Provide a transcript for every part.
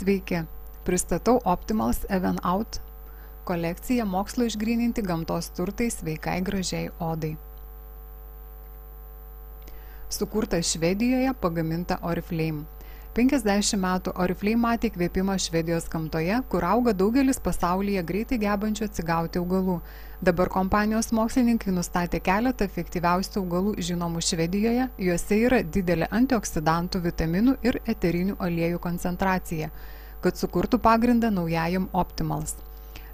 Sveiki, pristatau Optimals Even Out kolekciją mokslo išgryninti gamtos turtai sveikai gražiai odai. Sukurta Švedijoje, pagaminta Oriflame. 50 metų Oriflame matė įkvėpimą Švedijos gamtoje, kur auga daugelis pasaulyje greitai gebančių atsigauti augalų. Dabar kompanijos mokslininkai nustatė keletą efektyviausių augalų žinomų Švedijoje, juose yra didelė antioksidantų, vitaminų ir eterinių aliejų koncentracija, kad sukurtų pagrindą naujajam Optimals.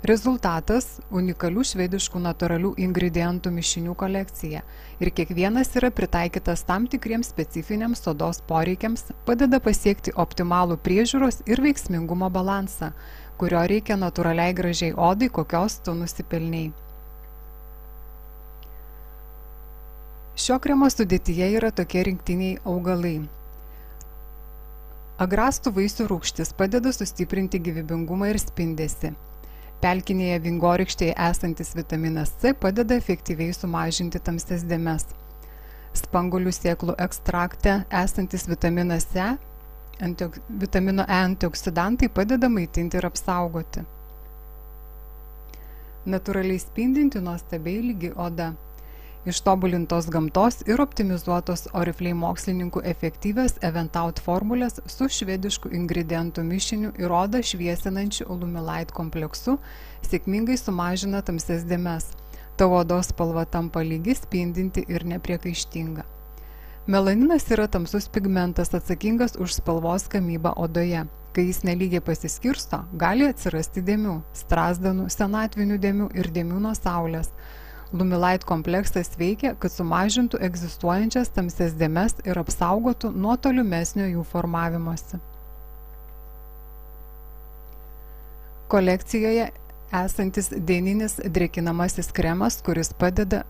Rezultatas – unikalių švediškų natūralių ingredientų mišinių kolekcija ir kiekvienas yra pritaikytas tam tikriems specifiniams odos poreikiams, padeda pasiekti optimalų priežiūros ir veiksmingumo balansą, kurio reikia natūraliai gražiai odai, kokios tu nusipelnei. Šio kremo sudėtyje yra tokie rinktiniai augalai. Agrastų vaisių rūgštis padeda sustiprinti gyvybingumą ir spindesį. Pelkinėje vingorykštėje esantis vitaminas C padeda efektyviai sumažinti tamsias dėmes. Spanguolių sėklų ekstrakte esantis vitaminas C, vitamino E antioksidantai padeda maitinti ir apsaugoti. Natūraliai spindinti nuostabiai lygi oda. Ištobulintos gamtos ir optimizuotos Oriflame mokslininkų efektyvios Even Out formulės su švediškų ingredientų mišiniu ir odą šviesinančiu Lumilight kompleksu sėkmingai sumažina tamsias dėmes. Tavo odos spalva tampa lygi, spindinti ir nepriekaištinga. Melaninas yra tamsus pigmentas atsakingas už spalvos gamybą odoje. Kai jis nelygiai pasiskirsto, gali atsirasti dėmių, strazdanų, senatvinių dėmių ir dėmių nuo saulės. Lumilight kompleksas veikia, kad sumažintų egzistuojančias tamsias dėmes ir apsaugotų nuo tolimesnio jų formavimosi. Kolekcijoje esantis dieninis drėkinamasis kremas, kuris padeda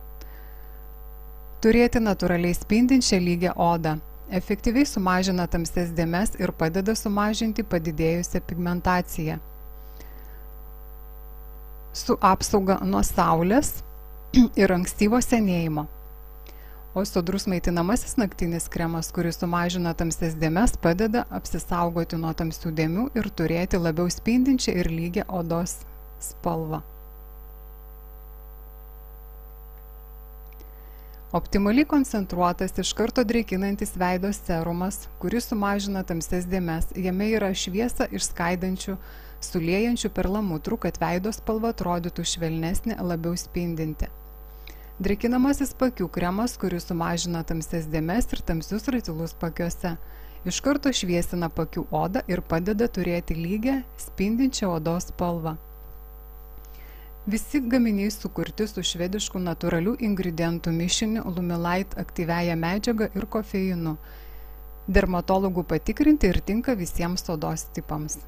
turėti natūraliai spindinčią lygią odą, efektyviai sumažina tamsias dėmes ir padeda sumažinti padidėjusią pigmentaciją. Su apsauga nuo saulės ir ankstyvo senėjimo. O sodrus maitinamasis naktinis kremas, kuris sumažina tamsias dėmes, padeda apsisaugoti nuo tamsių dėmių ir turėti labiau spindinčią ir lygią odos spalvą. Optimaliai koncentruotas iš karto drėkinantis veido serumas, kuris sumažina tamsias dėmes. Jame yra šviesą išskaidančių, suliejančių perlamutrų, kad veido spalva atrodytų švelnesnė, labiau spindinti. Drėkinamasis pakių kremas, kuris sumažina tamsias dėmes ir tamsius ratilus pakiuose. Iš karto šviesina pakių odą ir padeda turėti lygią, spindinčią odos spalvą. Visi gaminiai sukurti su švediškų natūralių ingredientų mišiniu, Lumilight aktyviaja medžiaga ir kofeinu. Dermatologų patikrinti ir tinka visiems odos tipams.